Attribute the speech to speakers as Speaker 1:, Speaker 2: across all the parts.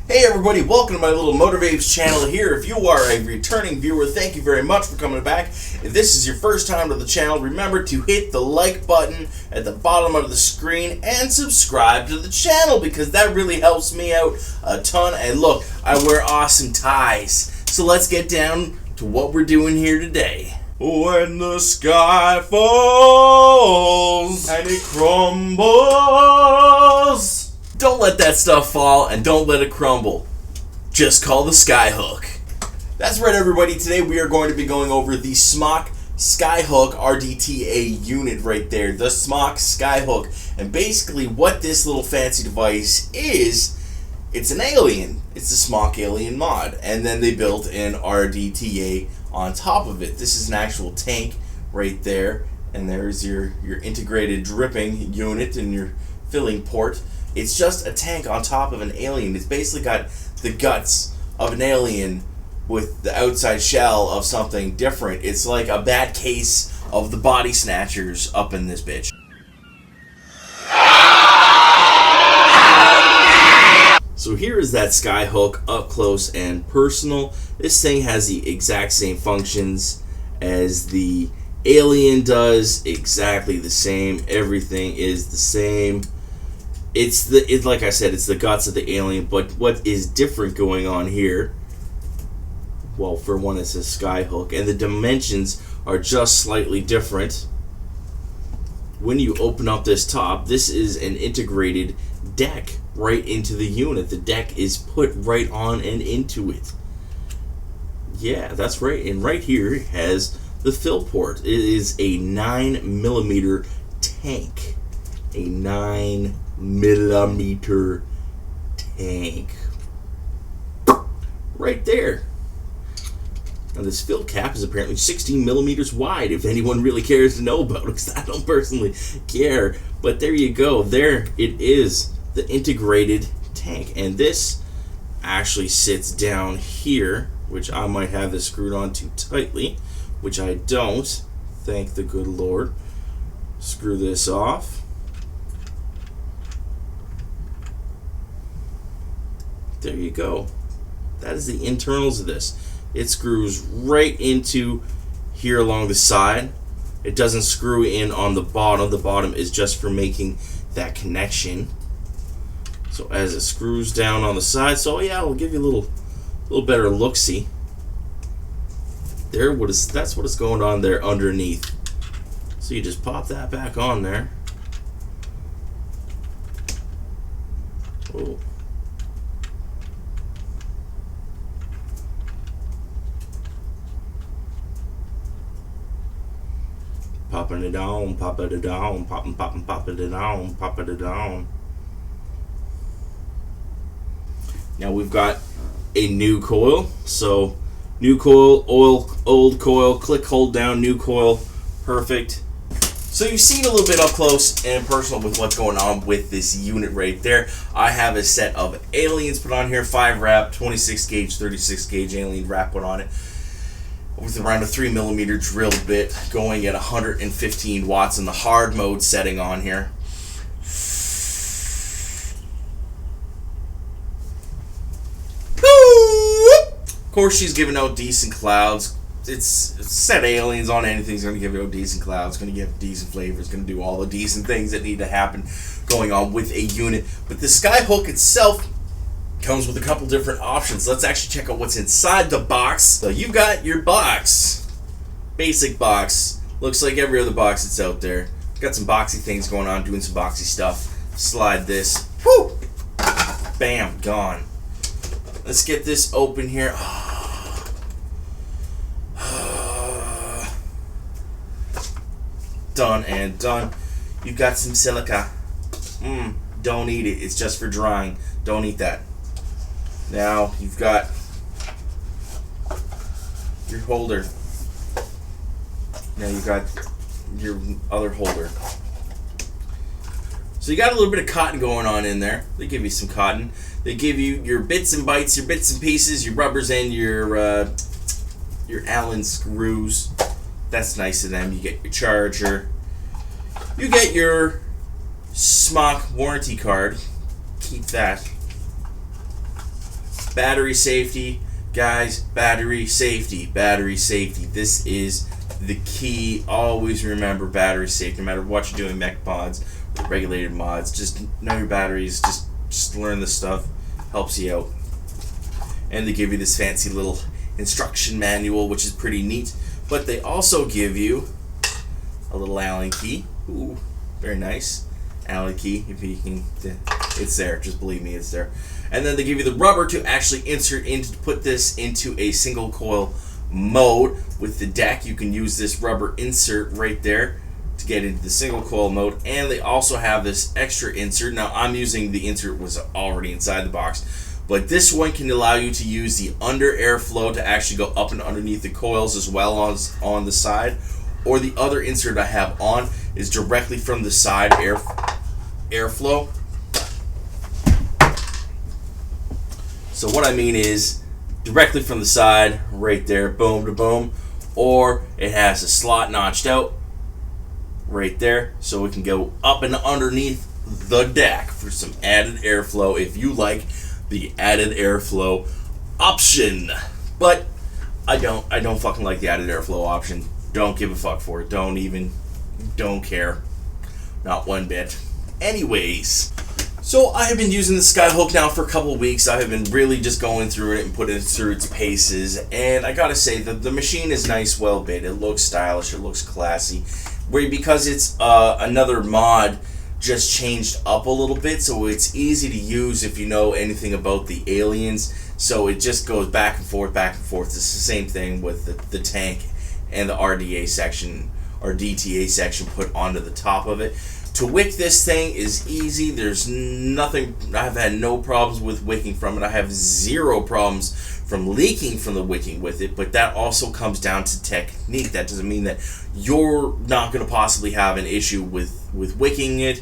Speaker 1: Hey everybody, welcome to my little M.O.T.R Vapes channel here. If you are a returning viewer, thank you very much for coming back. If this is your first time to the channel, remember to hit the like button at the bottom of the screen and subscribe to the channel because that really helps me out a ton. And look, I wear awesome ties. So let's get down to what we're doing here today. When the sky falls and it crumbles, don't let that stuff fall and don't let it crumble. Just call the Skyhook. That's right, everybody. Today we are going to be going over the Smok Skyhook RTDA unit right there. The Smok Skyhook. And basically what this little fancy device is, it's an alien. It's the Smok alien mod. And then they built an RTDA on top of it. This is an actual tank right there. And there's your integrated dripping unit and your filling port. It's just a tank on top of an alien. It's basically got the guts of an alien with the outside shell of something different. It's like a bad case of the body snatchers up in this bitch. So here is that Skyhook up close and personal. This thing has the exact same functions as the alien does. Exactly the same. Everything is the same. It's like I said, it's the guts of the alien, but what is different going on here? Well, for one, it's a Skyhook, and the dimensions are just slightly different. When you open up this top, this is an integrated deck right into the unit. The deck is put right on and into it. Yeah, that's right. And right here it has the fill port. It is a 9mm tank. A 9mm tank. Right there. Now this fill cap is apparently 16mm wide, if anyone really cares to know about it, because I don't personally care. But there you go. There it is. The integrated tank. And this actually sits down here, which I might have this screwed on too tightly, which I don't. Thank the good Lord. Screw this off. There you go. That is the internals of this. It screws right into here along the side. It doesn't screw in on the bottom. The bottom is just for making that connection. So as it screws down on the side, so yeah, we'll give you a little better look-see. That's what is going on there underneath. So you just pop that back on there. Oh. Popping it on, popping it on, popping it on, popping it on. Now we've got a new coil. So new coil, old coil, click, hold down, new coil, perfect. So you've seen a little bit up close and personal with what's going on with this unit right there. I have a set of aliens put on here, 5 wrap, 26 gauge, 36 gauge alien wrap put on it, with around a 3mm drill bit going at 115 watts in the hard mode setting on here. Of course, she's giving out decent clouds. It's set aliens on anything's going to give out decent clouds, going to give decent flavors, going to do all the decent things that need to happen going on with a unit. But the Skyhook itself comes with a couple different options. Let's actually check out what's inside the box. So you've got your box. Basic box. Looks like every other box that's out there. Got some boxy things going on, doing some boxy stuff. Slide this. Whoo! Bam, gone. Let's get this open here. Done and done. You've got some silica. Don't eat it. It's just for drying. Don't eat that. Now you've got your holder. Now you've got your other holder. So you got a little bit of cotton going on in there. They give you some cotton. They give you your bits and bytes, your bits and pieces, your rubbers, and your Allen screws. That's nice of them. You get your charger. You get your Smok warranty card. Keep that. battery safety, guys. Battery safety, battery safety. This is the key. Always remember battery safety, no matter what you're doing, mech mods or regulated mods. Just know your batteries. Just learn this stuff. Helps you out. And they give you this fancy little instruction manual, which is pretty neat. But they also give you a little Allen key. Ooh, very nice. Allen key, if you can, it's there. Just believe me, it's there. And then they give you the rubber to actually insert into, to put this into a single coil mode. With the deck, you can use this rubber insert right there to get into the single coil mode. And they also have this extra insert. Now I'm using the insert was already inside the box, but this one can allow you to use the under airflow to actually go up and underneath the coils as well as on the side. Or the other insert I have on is directly from the side airflow. So what I mean is directly from the side, right there, boom to boom. Or it has a slot notched out right there, so we can go up and underneath the deck for some added airflow if you like the added airflow option. But I don't fucking like the added airflow option. Don't give a fuck for it. Don't care. Not one bit. Anyways, so I have been using the Skyhook now for a couple of weeks. I have been really just going through it and putting it through its paces. And I gotta say, the machine is nice, well built. It looks stylish. It looks classy. Because it's another mod just changed up a little bit, so it's easy to use if you know anything about the aliens. So it just goes back and forth, back and forth. It's the same thing with the tank and the RDA section or DTA section put onto the top of it. To wick this thing is easy. There's nothing, I've had no problems with wicking from it. I have zero problems from leaking from the wicking with it, but that also comes down to technique. That doesn't mean that you're not going to possibly have an issue with wicking it.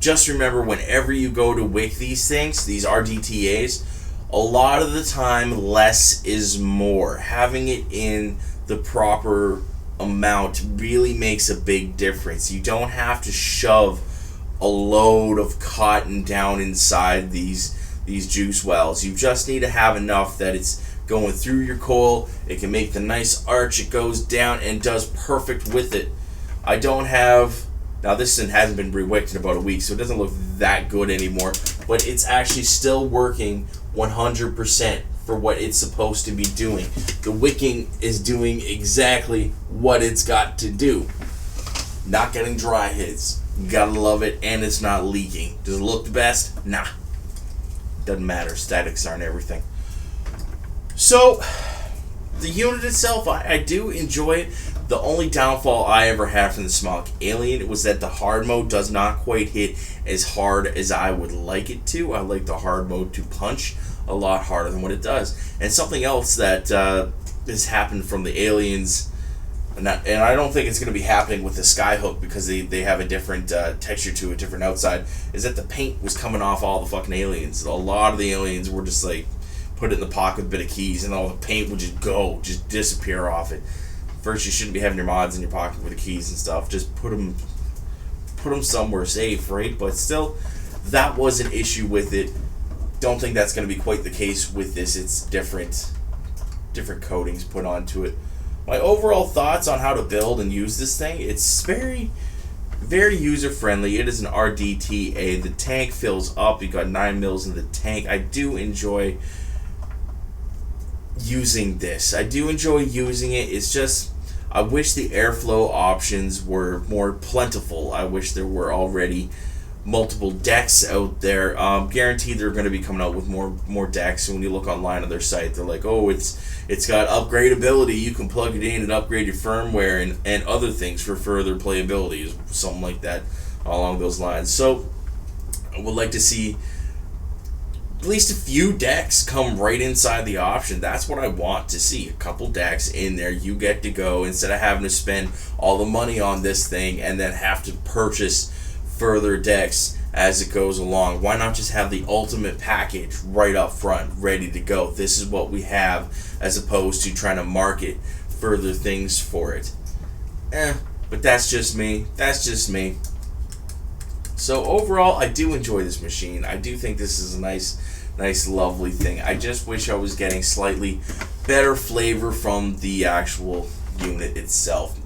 Speaker 1: Just remember, whenever you go to wick these things, these RDTAs, a lot of the time less is more. Having it in the proper amount really makes a big difference. You don't have to shove a load of cotton down inside these juice wells. You just need to have enough that it's going through your coil. It can make the nice arch. It goes down and does perfect with it. I don't have, now this one hasn't been re-wicked in about a week, so it doesn't look that good anymore, but it's actually still working 100% for what it's supposed to be doing. The wicking is doing exactly what it's got to do. Not getting dry hits. You gotta love it, and it's not leaking. Does it look the best? Nah. Doesn't matter. Statics aren't everything. So, the unit itself, I do enjoy it. The only downfall I ever had from the Smok Alien was that the hard mode does not quite hit as hard as I would like it to. I like the hard mode to punch a lot harder than what it does. And something else that has happened from the aliens, and I don't think it's going to be happening with the Skyhook because they have a different texture to it, different outside, is that the paint was coming off all the fucking aliens. A lot of the aliens were just like, put it in the pocket with a bit of keys, and all the paint would just disappear off it. First, you shouldn't be having your mods in your pocket with the keys and stuff. Just put them somewhere safe, right? But still, that was an issue with it. Don't think that's going to be quite the case with this. It's different coatings put onto it. My overall thoughts on how to build and use this thing, it's very, very user friendly. It is an RDTA. The tank fills up. You got 9 mils in the tank. I do enjoy using this. I do enjoy using it. It's just, I wish the airflow options were more plentiful. I wish there were already multiple decks out there. Guaranteed they're going to be coming out with more decks. And when you look online on their site, they're like, oh, it's got upgradability. You can plug it in and upgrade your firmware and other things for further playability, something like that along those lines. So I would like to see at least a few decks come right inside the option. That's what I want to see. A couple decks in there. You get to go instead of having to spend all the money on this thing and then have to purchase further decks as it goes along. Why not just have the ultimate package right up front, ready to go? This is what we have, as opposed to trying to market further things for it. But that's just me. That's just me. So overall, I do enjoy this machine. I do think this is a nice nice lovely thing. I just wish I was getting slightly better flavor from the actual unit itself.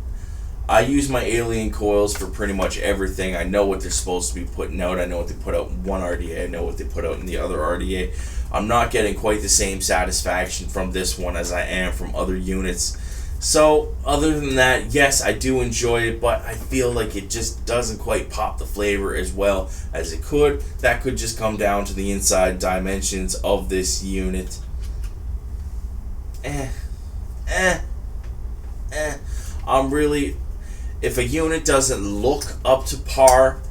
Speaker 1: I use my alien coils for pretty much everything. I know what they're supposed to be putting out. I know what they put out in one RDA. I know what they put out in the other RDA. I'm not getting quite the same satisfaction from this one as I am from other units. So, other than that, yes, I do enjoy it, but I feel like it just doesn't quite pop the flavor as well as it could. That could just come down to the inside dimensions of this unit. I'm really... If a unit doesn't look up to par,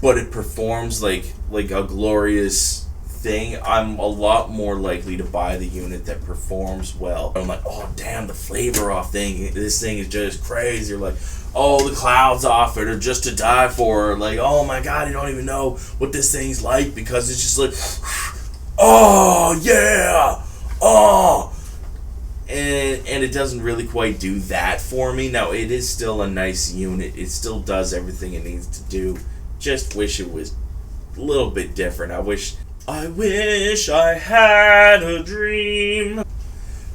Speaker 1: but it performs like a glorious thing, I'm a lot more likely to buy the unit that performs well. I'm like, oh damn, the flavor off thing, this thing is just crazy. Or like, oh, the clouds off it are just to die for. Or like, oh my god, you don't even know what this thing's like, because it's just like, oh yeah, oh. And it doesn't really quite do that for me. Now, it is still a nice unit. It still does everything it needs to do. Just wish it was a little bit different. I wish I had a dream.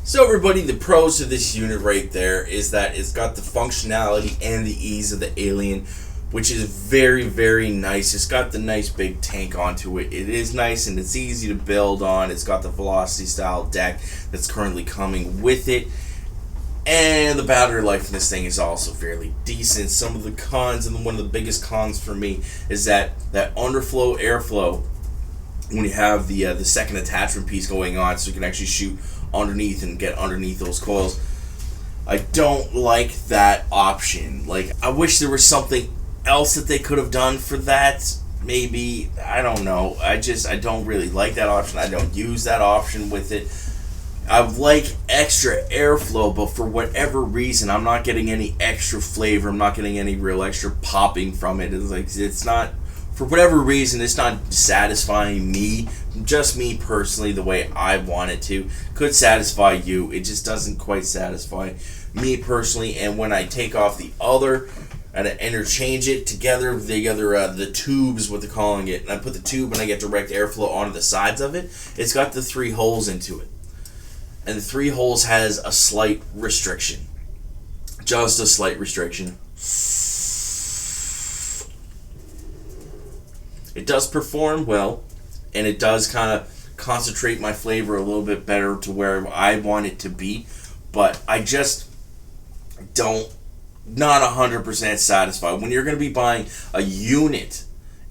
Speaker 1: So everybody, the pros to this unit right there is that it's got the functionality and the ease of the Alien, which is very, very nice. It's got the nice big tank onto it. It is nice and it's easy to build on. It's got the Velocity style deck that's currently coming with it. And the battery life in this thing is also fairly decent. Some of the cons, and one of the biggest cons for me, is that underflow airflow when you have the second attachment piece going on, so you can actually shoot underneath and get underneath those coils. I don't like that option. Like, I wish there was something else that they could have done for that. Maybe, I don't know. I don't really like that option. I don't use that option with it. I like extra airflow, but for whatever reason, I'm not getting any extra flavor. I'm not getting any real extra popping from it. It's like, it's not, for whatever reason, it's not satisfying me, just me personally, the way I want it to. Could satisfy you. It just doesn't quite satisfy me personally. And when I take off the other and I interchange it together, the tube is what they're calling it, and I put the tube and I get direct airflow onto the sides of it, it's got the 3 holes into it. And the 3 holes has a slight restriction. Just a slight restriction. It does perform well, and it does kind of concentrate my flavor a little bit better to where I want it to be, but I just not 100% satisfied. When you're going to be buying a unit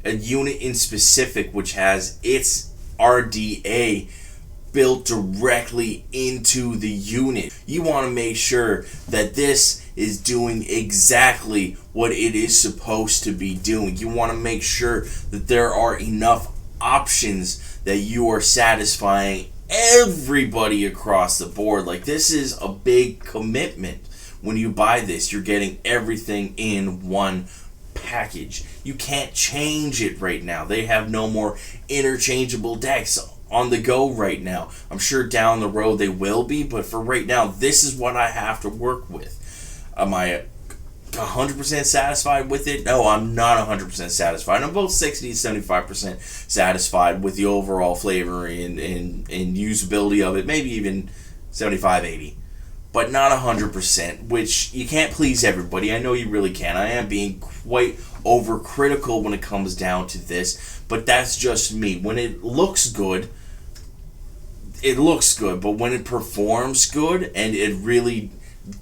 Speaker 1: in specific, which has its RDA built directly into the unit, you want to make sure that this is doing exactly what it is supposed to be doing. You want to make sure that there are enough options that you are satisfying everybody across the board. Like, this is a big commitment. When you buy this, you're getting everything in one package. You can't change it right now. They have no more interchangeable decks on the go right now. I'm sure down the road they will be, but for right now, this is what I have to work with. Am I 100% satisfied with it? No, I'm not 100% satisfied. I'm about 60 to 75% satisfied with the overall flavor and usability of it. Maybe even 75, 80. But not 100%, which you can't please everybody. I know you really can't. I am being quite overcritical when it comes down to this, but that's just me. When it looks good, it looks good, but when it performs good and it really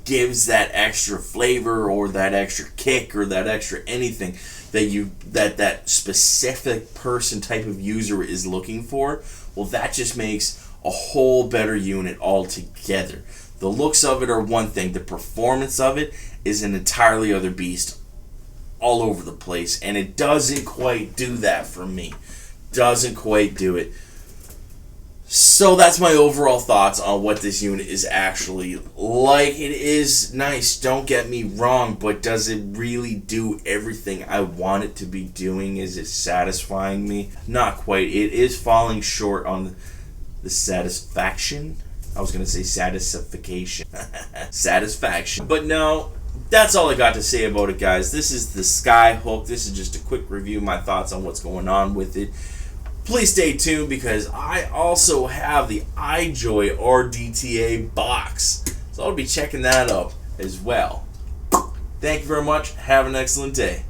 Speaker 1: gives that extra flavor or that extra kick or that extra anything that specific person type of user is looking for, well, that just makes a whole better unit altogether. The looks of it are one thing. The performance of it is an entirely other beast all over the place. And it doesn't quite do that for me. Doesn't quite do it. So that's my overall thoughts on what this unit is actually like. It is nice, don't get me wrong, but does it really do everything I want it to be doing? Is it satisfying me? Not quite. It is falling short on the satisfaction. I was going to say satisfaction. Satisfaction. But no, that's all I got to say about it, guys. This is the Skyhook. This is just a quick review, my thoughts on what's going on with it. please stay tuned because I also have the iJoy RTDA box. So I'll be checking that up as well. Thank you very much. Have an excellent day.